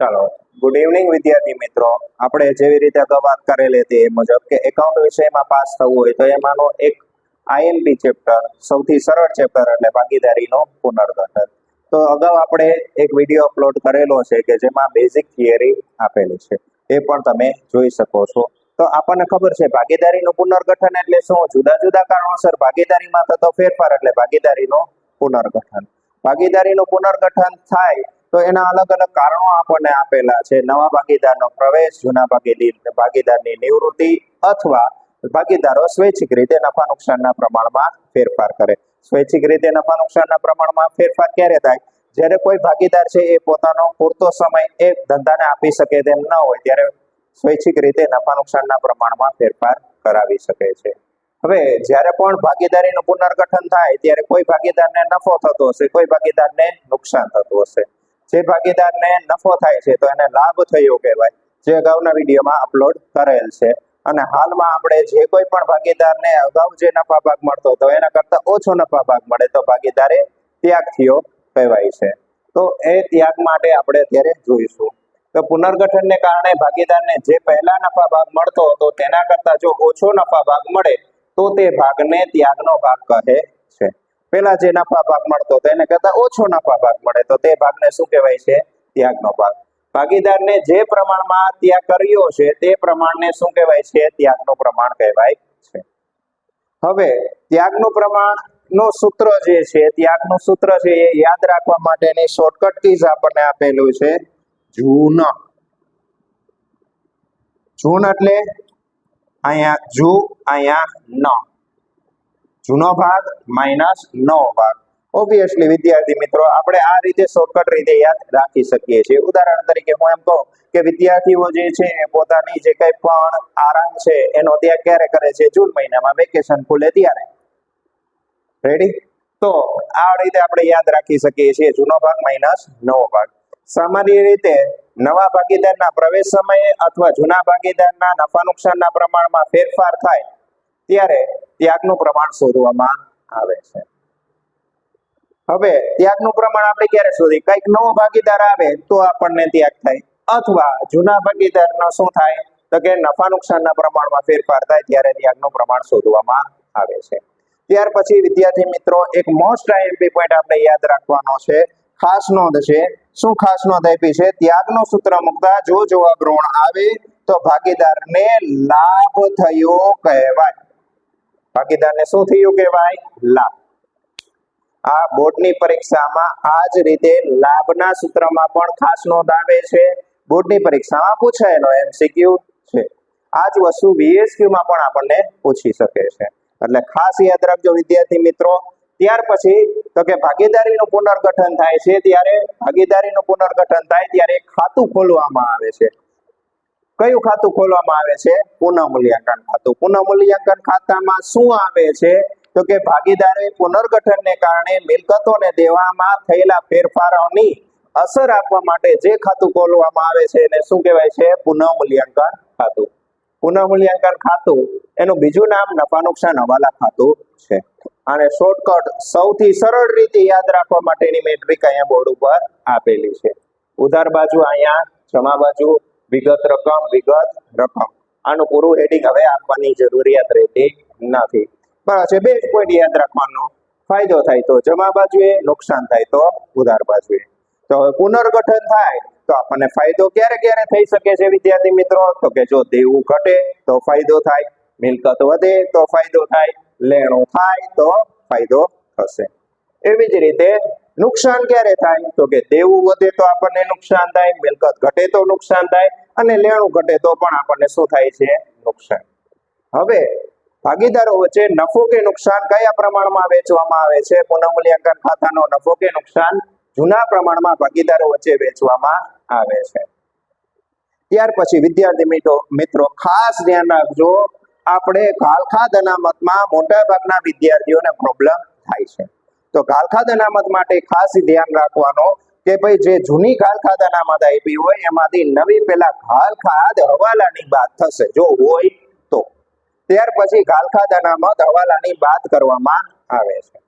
ચાલો, good evening વિદ્યાર્થી મિત્રો. આપણે જેવી રીતે અગાઉ વાત કરેલી હતી એ મુજબ કે એકાઉન્ટ વિષયમાં પાસ થવું હોય તો એમાંનો એક આઈએમપી ચેપ્ટર, સૌથી સરળ ચેપ્ટર એટલે ભાગીદારીનો પુનર્ગઠન. તો અગાઉ આપણે એક વિડીયો અપલોડ કરેલો છે કે જેમાં બેઝિક થિયરી આપેલી છે, એ પણ તમે જોઈ શકો છો. તો આપણને ખબર છે ભાગીદારીનું પુનર્ગઠન એટલે શું? જુદા જુદા કારણોસર ભાગીદારીમાં થતો ફેરફાર એટલે ભાગીદારીનો પુનર્ગઠન. ભાગીદારીનું પુનર્ગઠન થાય તો એના અલગ અલગ કારણો આપણને આપેલા છે. નવા ભાગીદારનો પ્રવેશ, જૂના ભાગીદારની નિવૃત્તિ, અથવા ભાગીદારો સ્વૈચ્છિક રીતે નફા નુકસાનના પ્રમાણમાં ફેરફાર કરે. સ્વૈચ્છિક રીતે નફા નુકસાનના પ્રમાણમાં ફેરફાર ક્યારે થાય? જ્યારે કોઈ ભાગીદાર છે એ પોતાનો પૂરતો સમય એ ધંધાને આપી શકે તેમ ન હોય ત્યારે સ્વૈચ્છિક રીતે નફા નુકસાનના પ્રમાણમાં ફેરફાર કરાવી શકે છે. હવે જ્યારે પણ ભાગીદારીનું પુનર્ગઠન થાય ત્યારે કોઈ ભાગીદારને નફો થતો હશે, કોઈ ભાગીદારને નુકસાન થતું હશે. જે ભાગીદારને નફો થાય છે તો એને લાભ થયો કહેવાય, જે અગાઉના વિડીયોમાં અપલોડ કરેલ છે. અને હાલમાં આપણે જે કોઈ પણ ભાગીદારને અગાઉ જે નફા ભાગ મળતો હતો એના કરતા ઓછો નફા ભાગ મળે તો ભાગીદારે ત્યાગ થયો કહેવાય છે. તો એ ત્યાગ માટે આપણે અત્યારે જોઈશું. તો પુનર્ગઠનને કારણે ભાગીદારને જે પહેલા નફા ભાગ મળતો હતો તેના કરતા જો ઓછો નફા ભાગ મળે તો તે ભાગને ત્યાગનો ભાગ કહે છે. પેલા જે નફા ભાગ મળતો હતો એને કરતા ઓછો નફા ભાગ મળે તો તે ભાગને શું કહેવાય છે? ત્યાગનો ભાગ. ભાગીદારને જે પ્રમાણમાં ત્યાગ કર્યો છે તે પ્રમાણને શું કહેવાય છે? ત્યાગનું પ્રમાણ કહેવાય છે. હવે ત્યાગનું પ્રમાણ નું સૂત્ર જે છે, ત્યાગનું સૂત્ર છે એ યાદ રાખવા માટેની શોર્ટકટ કીઝ આપણને આપેલું છે જૂન. જૂન એટલે અહીંયા જુ, અહીંયા ન. જૂનો ભાગ માઇનસ નવો ભાગ. ઓબ્વિયસલી વિદ્યાર્થી મિત્રો આપણે આ રીતે શોર્ટકટ રીતે યાદ રાખી શકીએ છીએ. ઉદાહરણ તરીકે હું એમ કહું કે વિદ્યાર્થીઓ જે છે પોતાની જે કંઈ પણ આરામ છે એનો ત્યાગ ક્યારે કરે છે? જૂન મહિનામાં વેકેશન ખુલે ત્યારે. રેડી? તો આ રીતે આપણે યાદ રાખી શકીએ છીએ જૂનો ભાગ માઇનસ નવો ભાગ. સામાન્ય રીતે નવા ભાગીદારના પ્રવેશ સમયે અથવા જૂના ભાગીદારના નફા નુકસાનના પ્રમાણમાં ફેરફાર થાય ત્યારે ત્યાગનું પ્રમાણ શોધવામાં આવે છે. હવે ત્યાગનું પ્રમાણ આપણે ક્યારે શોધી? કંઈક નવો ભાગીદાર આવે તો આપણને ત્યાગ થાય, અથવા જૂના ભાગીદારનો શું થાય તો કે નફા નુકસાનના પ્રમાણમાં ફેરફાર થાય ત્યારે ત્યાગનું પ્રમાણ શોધવામાં આવે છે. ત્યાર પછી વિદ્યાર્થી મિત્રો એક મોસ્ટ આઈએમપી પોઈન્ટ આપણે યાદ રાખવાનો છે. ખાસ નોંધ છે. શું ખાસ નોંધ આપી છે? ત્યાગનું સૂત્ર મૂકતા જો જવાબ ઋણ આવે તો ભાગીદારને લાભ થયો કહેવાય. ભાગીદારને શું થયું કહેવાય? લાભ. આ બોર્ડની પરીક્ષામાં આ જ રીતે લાભના સૂત્રમાં પણ ખાસ નોંધ આવે છે. બોર્ડની પરીક્ષામાં પૂછાયેલો એમસીક્યુ છે. આ જ વસ્તુ વીએસક્યુમાં પણ આપણને પૂછી શકે છે, એટલે ખાસ યાદ રાખજો વિદ્યાર્થી મિત્રો. ત્યાર પછી તો કે ભાગીદારીનું પુનર્ગઠન થાય છે ત્યારે ખાતું ખોલવામાં આવે છે. કયું ખાતું ખોલવામાં આવે છે? પુનઃમૂલ્યાંકન ખાતું. પુનઃમૂલ્યાંકન ખાતામાં શું આવે છે તો કે ભાગીદારે પુનર્ગઠનને કારણે મિલકતોને દેવામાં થયેલા ફેરફારોની અસર આપવા માટે જે ખાતું ખોલવામાં આવે છે એને શું કહેવાય છે? પુનઃમૂલ્યાંકન ખાતું. પુનઃમૂલ્યાંકન ખાતું એનું બીજું નામ નફા નુકસાન હવાલા ખાતું છે. અને શોર્ટકટ સૌથી સરળ રીતે યાદ રાખવા માટેની મેટ્રિક અહીંયા બોર્ડ ઉપર આપેલી છે. ઉધાર બાજુ અહીંયા, જમા બાજુ વિગત રકમ, વિગત રકમ. આનું પૂરું હેડિંગ હવે આપવાની જરૂરિયાત રહેતી નથી. બરાબર છે. બે પોઈન્ટ યાદ રાખવાનો. ફાયદો થાય તો જમા બાજુએ, નુકસાન થાય તો ઉધાર બાજુએ. તો પુનર્ગઠન થાય તો આપણને ફાયદો ક્યારે ક્યારે થઈ શકે છે વિદ્યાર્થી મિત્રો? તો કે જો દેવું ઘટે તો ફાયદો થાય, મિલકત વધે તો ફાયદો થાય, લેણું થાય તો ફાયદો થશે. એવી જ રીતે નુકસાન ક્યારે થાય તો કે દેવું વધે તો આપણને નુકસાન થાય, મિલકત ઘટે તો નુકસાન થાય, અને લેણું ઘટે તો પણ આપણને શું થાય છે? નુકસાન. હવે ભાગીદારો વચ્ચે નફો કે નુકસાન કયા પ્રમાણમાં વેચવામાં આવે છે? પુનઃમૂલ્યાંકન ખાતાનો નફો કે નુકસાન જૂના પ્રમાણમાં ભાગીદારો વચ્ચે વેચવામાં આવે છે. ત્યાર પછી વિદ્યાર્થી મિત્રો ખાસ ધ્યાન રાખજો, આપણે ગાલખાદ અનામતમાં મોટા ભાગના વિદ્યાર્થીઓને પ્રોબ્લેમ થાય છે. તો ગાલખાદ અનામત માટે ખાસ ધ્યાન રાખવાનો કે ભાઈ જે જૂની ગાલખાદ અનામત આપી હોય એમાંથી નવી પેલા ગાલખાદ હવાલાની બાદ થશે જો હોય તો. ત્યાર પછી ગાલખાદ અનામત હવાલાની બાદ કરવામાં આવે છે.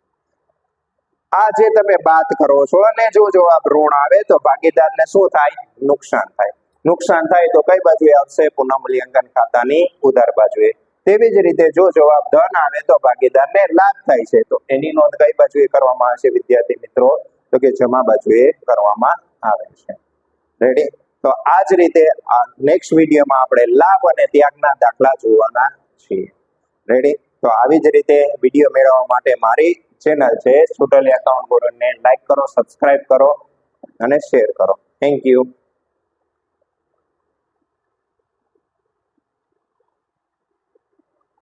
આ જે તમે બાદ કરો છો અને જો જવાબ ઋણ આવે તો ભાગીદારને શું થાય? નુકસાન થાય. નુકસાન થાય તો કઈ બાજુએ આવશે? પુનઃમૂલ્યાંકન ખાતાની ઉધાર બાજુએ. તેવી જ રીતે જો જવાબ ધન આવે તો ભાગીદારને લાભ થાય છે, તો એની નોંધ કઈ બાજુએ કરવામાં આવે છે વિદ્યાર્થી મિત્રો? તો કે જમા બાજુએ કરવામાં આવે છે. રેડી? તો આ જ રીતે આ નેક્સ્ટ વિડીયોમાં આપણે લાભ અને ત્યાગના દાખલા જોવાના છીએ. રેડી? તો આવી જ રીતે વિડીયો મેળવવા માટે મારી ચેનલ છે છોટલી એકાઉન્ટ ગુરુને લાઈક કરો, સબસ્ક્રાઇબ કરો અને શેર કરો. Thank you.